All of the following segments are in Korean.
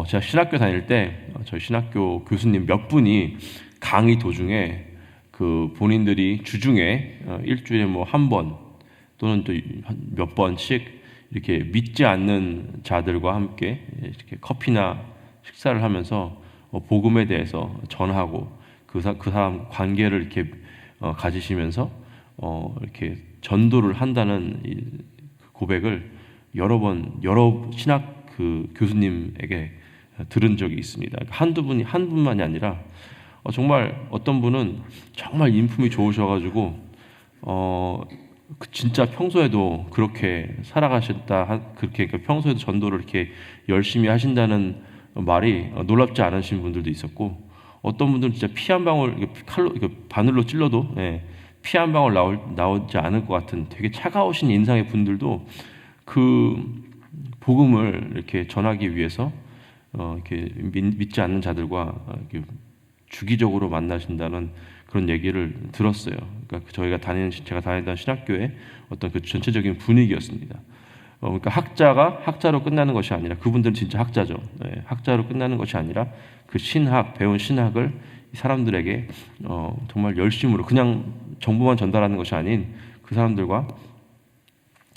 제가 신학교 다닐 때 저희 신학교 교수님 몇 분이 강의 도중에 그 본인들이 주중에 일주일에 뭐 한 번 또는 또 몇 번씩 이렇게 믿지 않는 자들과 함께 이렇게 커피나 식사를 하면서 복음에 대해서 전하고 그 사람 관계를 이렇게 가지시면서 이렇게 전도를 한다는 이 고백을 여러 신학 그 교수님에게 들은 적이 있습니다. 한 분만이 아니라 정말 어떤 분은 정말 인품이 좋으셔가지고 진짜 평소에도 그렇게 살아가셨다, 그렇게 평소에도 전도를 이렇게 열심히 하신다는 말이 놀랍지 않으신 분들도 있었고, 어떤 분들은 진짜 피 한 방울 칼로 바늘로 찔러도 피 한 방울 나오지 않을 것 같은 되게 차가우신 인상의 분들도 그 복음을 이렇게 전하기 위해서 이렇게 믿지 않는 자들과 이렇게 주기적으로 만나신다는 그런 얘기를 들었어요. 그러니까 제가 다니던 신학교의 어떤 그 전체적인 분위기였습니다. 그러니까 학자가 학자로 끝나는 것이 아니라, 그분들은 진짜 학자죠. 학자로 끝나는 것이 아니라 그 배운 신학을 사람들에게 정말 열심으로, 그냥 정보만 전달하는 것이 아닌 그 사람들과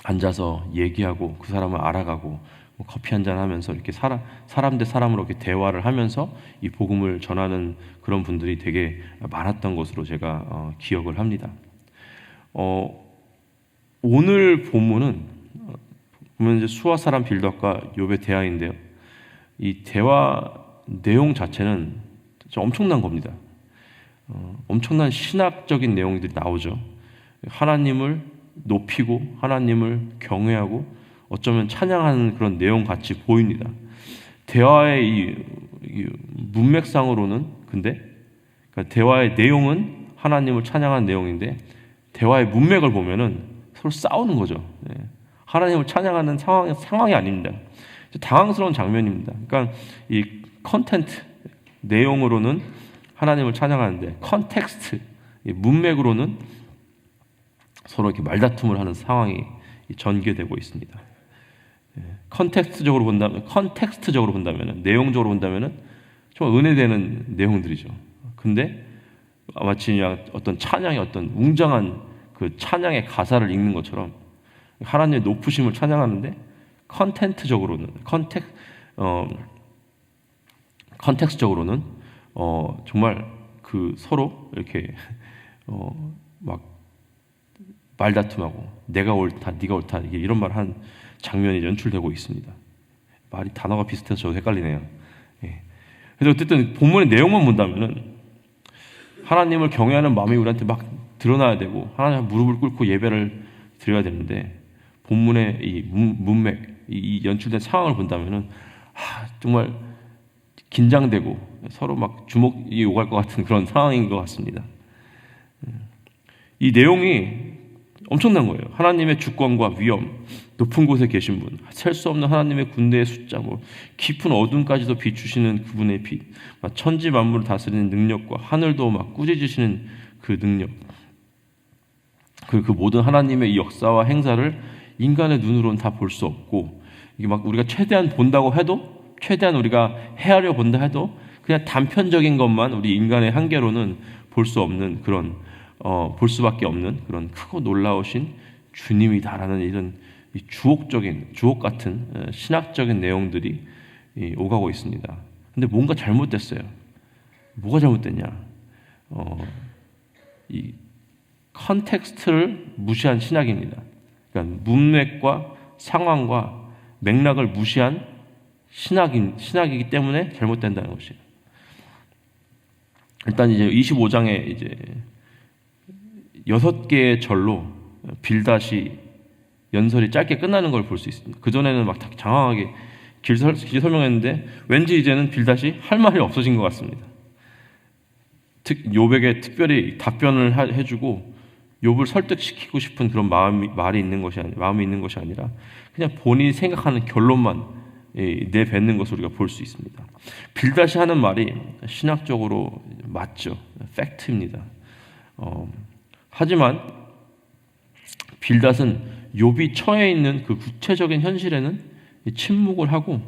앉아서 얘기하고 그 사람을 알아가고 커피 한잔 하면서 이렇게 사람 대 사람으로 이렇게 대화를 하면서 이 복음을 전하는 그런 분들이 되게 많았던 것으로 제가 기억을 합니다. 오늘 본문은 보면 이제 수아 사람 빌닷과 욥의 대화인데요. 이 대화 내용 자체는 엄청난 겁니다. 엄청난 신학적인 내용들이 나오죠. 하나님을 높이고 하나님을 경외하고 어쩌면 찬양하는 그런 내용 같이 보입니다. 대화의 이 문맥상으로는 그러니까 대화의 내용은 하나님을 찬양하는 내용인데, 대화의 문맥을 보면은 서로 싸우는 거죠. 하나님을 찬양하는 상황이 아닙니다. 당황스러운 장면입니다. 그러니까 이 컨텐트 내용으로는 하나님을 찬양하는데, 컨텍스트 문맥으로는 서로 이렇게 말다툼을 하는 상황이 전개되고 있습니다. 컨텍스트적으로 본다면, 내용적으로 본다면 정말 은혜되는 내용들이죠. 근데 마치 그냥 어떤 찬양의 어떤 웅장한 그 찬양의 가사를 읽는 것처럼 하나님의 높으심을 찬양하는데, 컨텍스트적으로는 정말 그 서로 이렇게 막 말다툼하고 내가 옳다, 네가 옳다, 이런 말 한 장면이 연출되고 있습니다. 단어가 비슷해서 저도 헷갈리네요. 그래서 어쨌든 본문의 내용만 본다면은 하나님을 경외하는 마음이 우리한테 막 드러나야 되고, 하나님 앞에 무릎을 꿇고 예배를 드려야 되는데, 본문의 이 문맥, 이 연출된 상황을 본다면은 정말 긴장되고 서로 막 주먹이 오갈 것 같은 그런 상황인 것 같습니다. 이 내용이 엄청난 거예요. 하나님의 주권과 위엄, 높은 곳에 계신 분, 셀 수 없는 하나님의 군대의 숫자, 깊은 어둠까지도 비추시는 그분의 빛, 천지 만물을 다스리는 능력과 하늘도 막 꾸짖으시는 그 능력, 그 모든 하나님의 이 역사와 행사를 인간의 눈으로는 다 볼 수 없고, 이게 막 우리가 최대한 본다고 해도, 최대한 우리가 헤아려 본다 해도 그냥 단편적인 것만 우리 인간의 한계로는 볼 수 없는 그런 볼 수밖에 없는 그런 크고 놀라우신 주님이다라는 이런 주옥 같은 신학적인 내용들이 오가고 있습니다. 근데 뭔가 잘못됐어요. 뭐가 잘못됐냐? 이 컨텍스트를 무시한 신학입니다. 그러니까 문맥과 상황과 맥락을 무시한 신학이기 때문에 잘못된다는 것이에요. 일단 이제 25장에 이제 6개의 절로 빌닷이 연설이 짧게 끝나는 걸 볼 수 있습니다. 그전에는 막 장황하게 길 설명했는데 왠지 이제는 빌닷이 할 말이 없어진 것 같습니다. 욥에게 특별히 답변을 해주고 욥을 설득시키고 싶은 그런 마음이 있는 것이 아니라 그냥 본인이 생각하는 결론만 내뱉는 것을 우리가 볼 수 있습니다. 빌닷이 하는 말이 신학적으로 맞죠. 팩트입니다. 하지만 빌닷은 욥이 처해 있는 그 구체적인 현실에는 침묵을 하고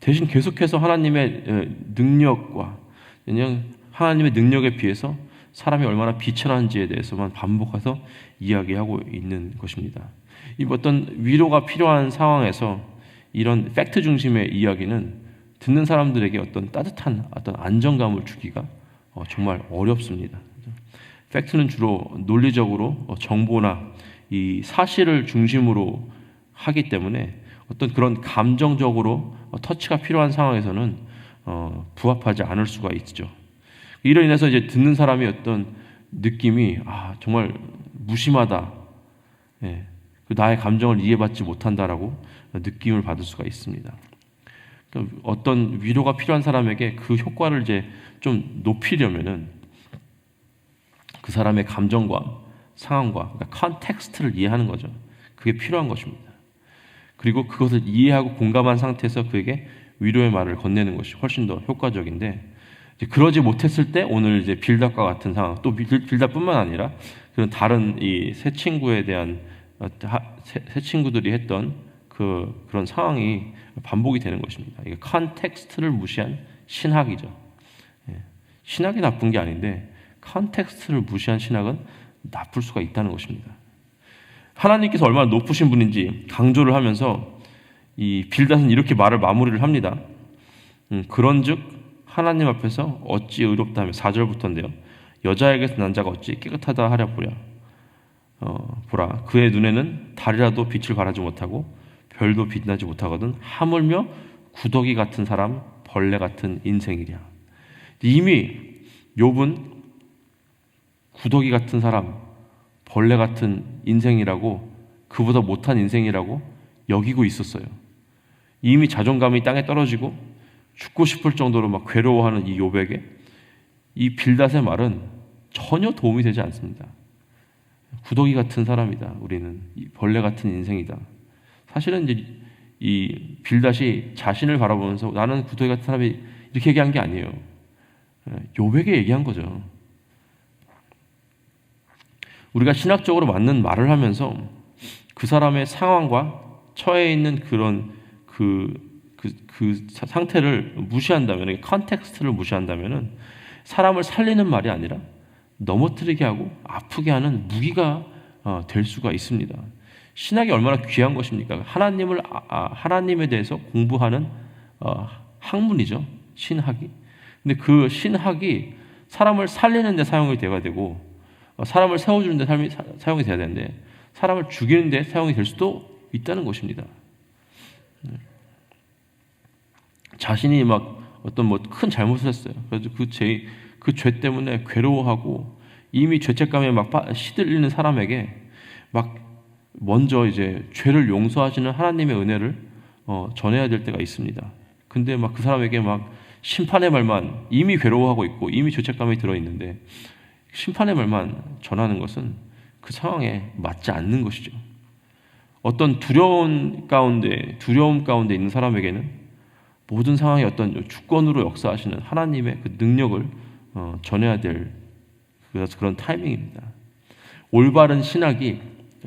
대신 계속해서 하나님의 능력과 그냥 하나님의 능력에 비해서 사람이 얼마나 비천한지에 대해서만 반복해서 이야기하고 있는 것입니다. 이 어떤 위로가 필요한 상황에서 이런 팩트 중심의 이야기는 듣는 사람들에게 어떤 따뜻한 어떤 안정감을 주기가 정말 어렵습니다. 팩트는 주로 논리적으로 정보나 이 사실을 중심으로 하기 때문에 어떤 그런 감정적으로 터치가 필요한 상황에서는 부합하지 않을 수가 있죠. 이로 인해서 이제 듣는 사람이 어떤 느낌이 정말 무심하다, 예, 나의 감정을 이해받지 못한다라고 느낌을 받을 수가 있습니다. 그러니까 어떤 위로가 필요한 사람에게 그 효과를 이제 좀 높이려면은 그 사람의 감정과 상황과 그러니까 컨텍스트를 이해하는 거죠. 그게 필요한 것입니다. 그리고 그것을 이해하고 공감한 상태에서 그에게 위로의 말을 건네는 것이 훨씬 더 효과적인데, 그러지 못했을 때 오늘 이제 빌답과 같은 상황, 또 빌답뿐만 아니라 그런 다른 이 세 친구에 대한 세 친구들이 했던 그런 상황이 반복이 되는 것입니다. 이게 컨텍스트를 무시한 신학이죠. 신학이 나쁜 게 아닌데 컨텍스트를 무시한 신학은 나쁠 수가 있다는 것입니다. 하나님께서 얼마나 높으신 분인지 강조를 하면서 이 빌닷은 이렇게 말을 마무리를 합니다. 그런즉 하나님 앞에서 어찌 의롭다 하며 4절부터인데요. 여자에게서 난 자가 어찌 깨끗하다 하랴 보라. 그의 눈에는 달이라도 빛을 발하지 못하고 별도 빛나지 못하거든 하물며 구더기 같은 사람, 벌레 같은 인생이랴. 이미 욥은 구더기 같은 사람, 벌레 같은 인생이라고, 그보다 못한 인생이라고 여기고 있었어요. 이미 자존감이 땅에 떨어지고 죽고 싶을 정도로 막 괴로워하는 이 욥에게 이 빌닷의 말은 전혀 도움이 되지 않습니다. 구더기 같은 사람이다. 우리는 벌레 같은 인생이다. 사실은 이제 이 빌닷이 자신을 바라보면서 나는 구더기 같은 사람이 이렇게 얘기한 게 아니에요. 욥에게 얘기한 거죠. 우리가 신학적으로 맞는 말을 하면서 그 사람의 상황과 처해 있는 그런 그 상태를 무시한다면, 컨텍스트를 무시한다면 사람을 살리는 말이 아니라 넘어뜨리게 하고 아프게 하는 무기가 될 수가 있습니다. 신학이 얼마나 귀한 것입니까? 하나님에 대해서 공부하는 학문이죠. 신학이. 근데 그 신학이 사람을 살리는 데 사용이 돼야 되고, 사람을 세워주는 데 사용이 돼야 되는데 사람을 죽이는 데 사용이 될 수도 있다는 것입니다. 자신이 막 어떤 큰 잘못을 했어요. 그래서 그 죄 때문에 괴로워하고 이미 죄책감에 막 시들리는 사람에게 막 먼저 이제 죄를 용서하시는 하나님의 은혜를 전해야 될 때가 있습니다. 근데 막 그 사람에게 막 심판의 말만, 이미 괴로워하고 있고 이미 죄책감이 들어 있는데 심판의 말만 전하는 것은 그 상황에 맞지 않는 것이죠. 어떤 두려움 가운데 있는 사람에게는 모든 상황에 어떤 주권으로 역사하시는 하나님의 그 능력을 전해야 될 그런 타이밍입니다. 올바른 신학이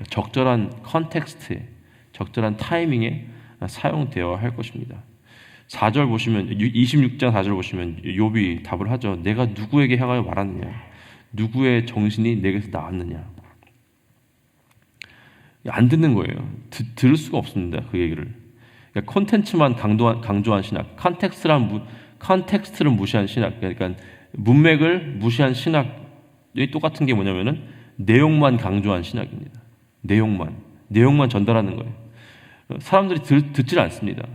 적절한 컨텍스트에, 적절한 타이밍에 사용되어야 할 것입니다. 4절 보시면, 26장 4절 보시면 욥이 답을 하죠. 내가 누구에게 향하여 말하느냐? 누구의 정신이 내게서 나왔느냐? 안 듣는 거예요. 들을 수가 없습니다. 그 얘기를. 그러니까 콘텐츠만 강조한 신학, 컨텍스트를 무시한 신학, 그러니까 문맥을 무시한 신학이 똑같은 게 뭐냐면은 내용만 강조한 신학입니다. 내용만 전달하는 거예요. 사람들이 듣질 않습니다.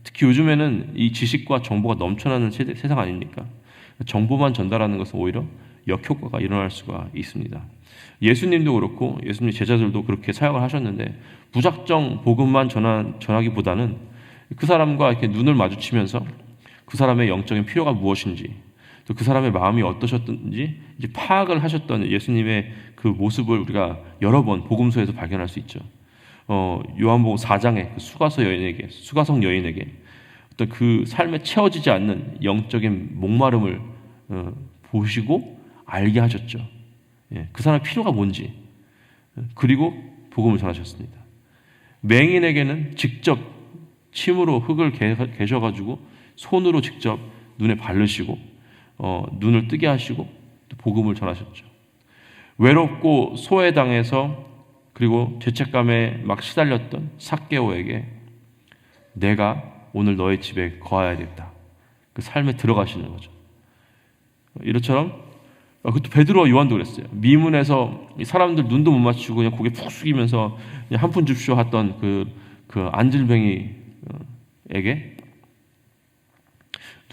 특히 요즘에는 이 지식과 정보가 넘쳐나는 세상 아닙니까? 정보만 전달하는 것은 오히려 역효과가 일어날 수가 있습니다. 예수님도 그렇고 예수님 제자들도 그렇게 사역을 하셨는데 무작정 복음만 전하기보다는 그 사람과 이렇게 눈을 마주치면서 그 사람의 영적인 필요가 무엇인지, 또 그 사람의 마음이 어떠셨든지 이제 파악을 하셨던 예수님의 그 모습을 우리가 여러 번 복음서에서 발견할 수 있죠. 요한복음 4장의 그 수가성 여인에게 어떤 그 삶에 채워지지 않는 영적인 목마름을 보시고 알게 하셨죠. 그 사람의 필요가 뭔지, 그리고 복음을 전하셨습니다. 맹인에게는 직접 침으로 흙을 개셔가지고 손으로 직접 눈에 바르시고 눈을 뜨게 하시고 또 복음을 전하셨죠. 외롭고 소외당해서 그리고 죄책감에 막 시달렸던 삭개오에게 내가 오늘 너의 집에 거하야겠다. 그 삶에 들어가시는 거죠. 이처럼 그것도 베드로와 요한도 그랬어요. 미문에서 사람들 눈도 못 맞추고 그냥 고개 푹 숙이면서 그냥 한 푼 줍쇼 했던 그 안질뱅이에게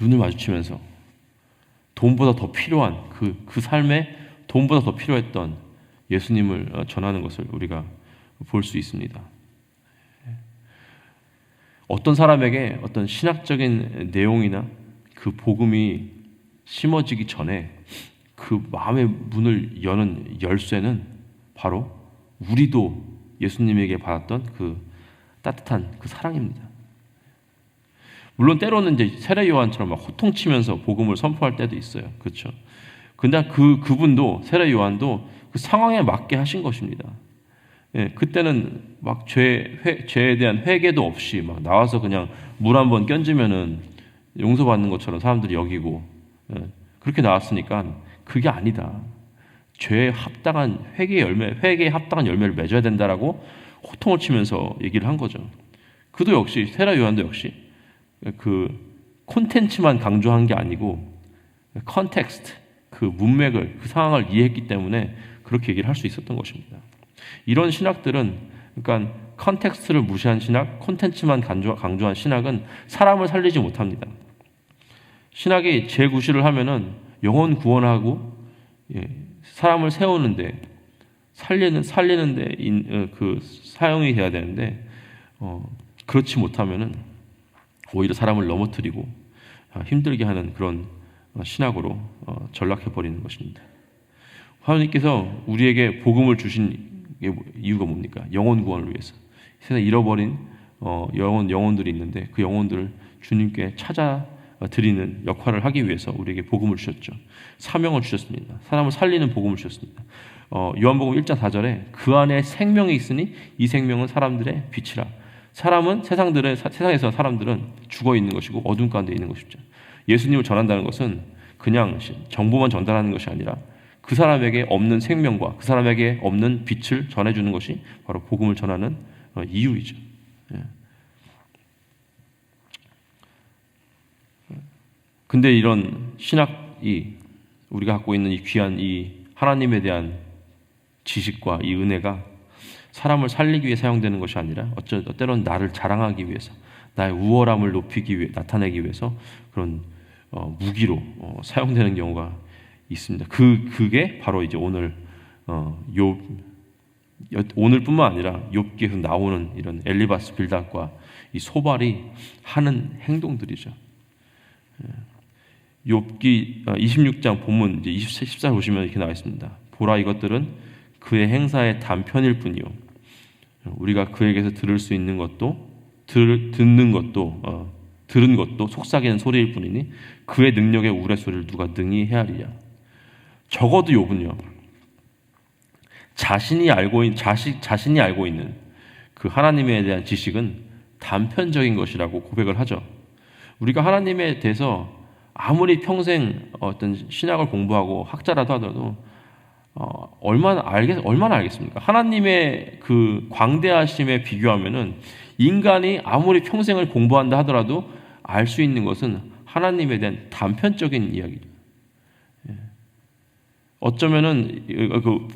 눈을 마주치면서 돈보다 더 필요한 그 삶에 돈보다 더 필요했던 예수님을 전하는 것을 우리가 볼 수 있습니다. 어떤 사람에게 어떤 신학적인 내용이나 그 복음이 심어지기 전에 그 마음의 문을 여는 열쇠는 바로 우리도 예수님에게 받았던 그 따뜻한 그 사랑입니다. 물론 때로는 이제 세례 요한처럼 막 호통치면서 복음을 선포할 때도 있어요. 그렇죠? 근데 그분도 세례 요한도 그 상황에 맞게 하신 것입니다. 예, 그때는 막 죄에 대한 회개도 없이 막 나와서 그냥 물 한번 견지면은 용서받는 것처럼 사람들이 여기고 그렇게 나왔으니까 그게 아니다. 죄에 합당한 회개에 합당한 열매를 맺어야 된다라고 호통을 치면서 얘기를 한 거죠. 그도 역시 세례 요한도 역시 그 콘텐츠만 강조한 게 아니고 컨텍스트, 그 문맥을, 그 상황을 이해했기 때문에 그렇게 얘기를 할 수 있었던 것입니다. 이런 신학들은 그러니까 컨텍스트를 무시한 신학, 콘텐츠만 강조한 신학은 사람을 살리지 못합니다. 신학이 재구실을 하면은 영혼 구원하고 사람을 세우는데 살리는데 그 사용이 돼야 되는데 그렇지 못하면은 오히려 사람을 넘어뜨리고 힘들게 하는 그런 신학으로 전락해 버리는 것입니다. 하나님께서 우리에게 복음을 주신 이유가 뭡니까? 영혼 구원을 위해서. 세상에 잃어버린 영혼들이 있는데 그 영혼들을 주님께 찾아 드리는 역할을 하기 위해서 우리에게 복음을 주셨죠. 사명을 주셨습니다. 사람을 살리는 복음을 주셨습니다. 요한복음 1장 4절에 그 안에 생명이 있으니 이 생명은 사람들의 빛이라. 사람은 세상에서 사람들은 죽어 있는 것이고 어둠 가운데 있는 것이죠. 예수님을 전한다는 것은 그냥 정보만 전달하는 것이 아니라 그 사람에게 없는 생명과 그 사람에게 없는 빛을 전해주는 것이 바로 복음을 전하는 이유이죠. 근데 이런 신학이 우리가 갖고 있는 이 귀한 이 하나님에 대한 지식과 이 은혜가 사람을 살리기 위해 사용되는 것이 아니라 때로는 나를 자랑하기 위해서 나의 우월함을 나타내기 위해서 그런 무기로 사용되는 경우가 있습니다. 그게 바로 이제 오늘뿐만 아니라 욥기에서 나오는 이런 엘리바스 빌닷과 이 소발이 하는 행동들이죠. 욥기 26장 본문 이제 14절 보시면 이렇게 나와 있습니다. 보라, 이것들은 그의 행사의 단편일 뿐이요 우리가 그에게서 들을 수 있는 것도 들은 것도 속삭이는 소리일 뿐이니 그의 능력의 우레소리를 누가 능히 헤아리랴. 적어도 욥은요 자신이 알고 있는 그 하나님에 대한 지식은 단편적인 것이라고 고백을 하죠. 우리가 하나님에 대해서 아무리 평생 어떤 신학을 공부하고 학자라도 하더라도 얼마나 알겠습니까? 하나님의 그 광대하심에 비교하면은 인간이 아무리 평생을 공부한다 하더라도 알 수 있는 것은 하나님에 대한 단편적인 이야기죠. 어쩌면은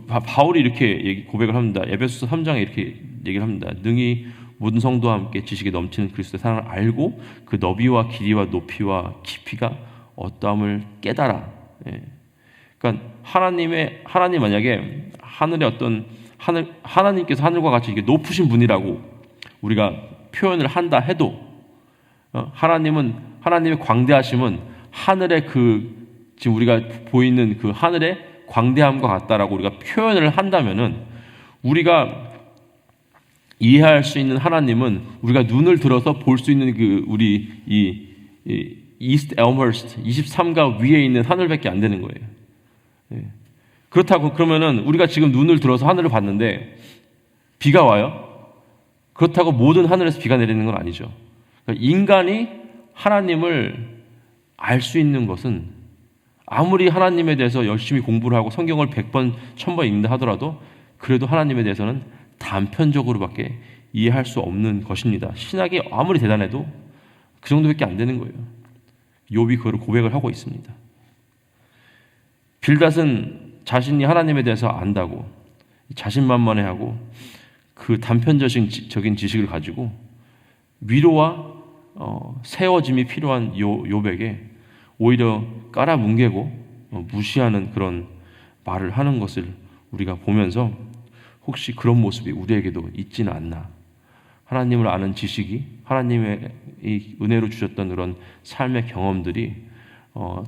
바울이 이렇게 고백을 합니다. 에베소서 3장에 이렇게 얘기를 합니다. 능히 모든 성도와 함께 지식에 넘치는 그리스도의 사랑을 알고 그 너비와 길이와 높이와 깊이가 어떠함을 깨달아. 그러니까 하나님 만약에 하나님께서 하늘과 같이 이게 높으신 분이라고 우리가 표현을 한다 해도 하나님의 광대하심은 하늘의 지금 우리가 보이는 그 하늘의 광대함과 같다라고 우리가 표현을 한다면은 우리가 이해할 수 있는 하나님은 우리가 눈을 들어서 볼 수 있는 우리 이스트 엘머스트 23가 위에 있는 하늘밖에 안 되는 거예요. 그렇다고 그러면은 우리가 지금 눈을 들어서 하늘을 봤는데 비가 와요? 그렇다고 모든 하늘에서 비가 내리는 건 아니죠. 그러니까 인간이 하나님을 알 수 있는 것은 아무리 하나님에 대해서 열심히 공부를 하고 성경을 100번, 1000번 읽는다 하더라도 그래도 하나님에 대해서는 단편적으로밖에 이해할 수 없는 것입니다. 신학이 아무리 대단해도 그 정도밖에 안 되는 거예요. 욥이 그걸 고백을 하고 있습니다. 빌닷은 자신이 하나님에 대해서 안다고 자신만만해하고 그 단편적인 지식을 가지고 위로와 세워짐이 필요한 욥에게 오히려 깔아뭉개고 무시하는 그런 말을 하는 것을 우리가 보면서 혹시 그런 모습이 우리에게도 있지는 않나. 하나님을 아는 지식이 하나님의 이 은혜로 주셨던 그런 삶의 경험들이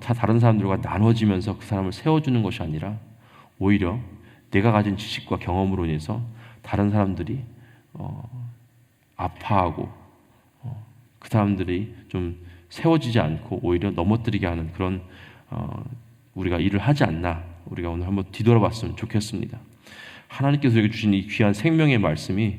다 다른 사람들과 나눠지면서 그 사람을 세워주는 것이 아니라 오히려 내가 가진 지식과 경험으로 인해서 다른 사람들이 아파하고 그 사람들이 좀 세워지지 않고 오히려 넘어뜨리게 하는 그런 우리가 일을 하지 않나. 우리가 오늘 한번 뒤돌아봤으면 좋겠습니다. 하나님께서 우리에게 주신 이 귀한 생명의 말씀이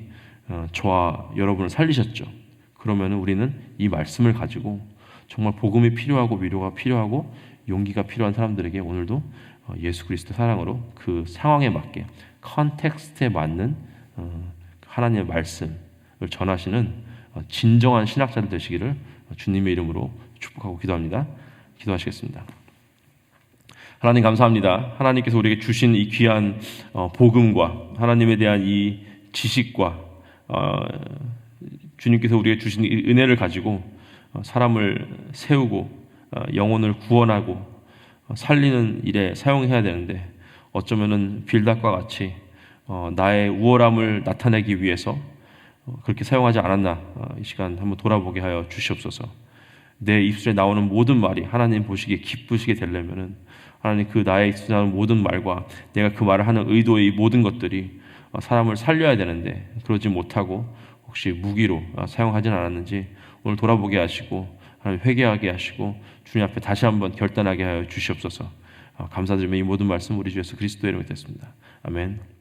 저와 여러분을 살리셨죠. 그러면 우리는 이 말씀을 가지고 정말 복음이 필요하고 위로가 필요하고 용기가 필요한 사람들에게 오늘도 예수 그리스도 사랑으로 그 상황에 맞게 컨텍스트에 맞는 하나님의 말씀을 전하시는 진정한 신학자들 되시기를 주님의 이름으로 축복하고 기도합니다. 기도하시겠습니다. 하나님 감사합니다. 하나님께서 우리에게 주신 이 귀한 복음과 하나님에 대한 이 지식과 주님께서 우리에게 주신 이 은혜를 가지고 사람을 세우고 영혼을 구원하고 살리는 일에 사용해야 되는데 어쩌면은 빌닷과 같이 나의 우월함을 나타내기 위해서 그렇게 사용하지 않았나. 이 시간 한번 돌아보게 하여 주시옵소서. 내 입술에 나오는 모든 말이 하나님 보시기에 기쁘시게 되려면은 하나님 그 나의 입술에 나오는 모든 말과 내가 그 말을 하는 의도의 모든 것들이 사람을 살려야 되는데 그러지 못하고 혹시 무기로 사용하진 않았는지 오늘 돌아보게 하시고 하나님 회개하게 하시고 주님 앞에 다시 한번 결단하게 하여 주시옵소서. 감사드리며 이 모든 말씀 우리 주 예수 그리스도의 이름으로 드렸습니다. 아멘.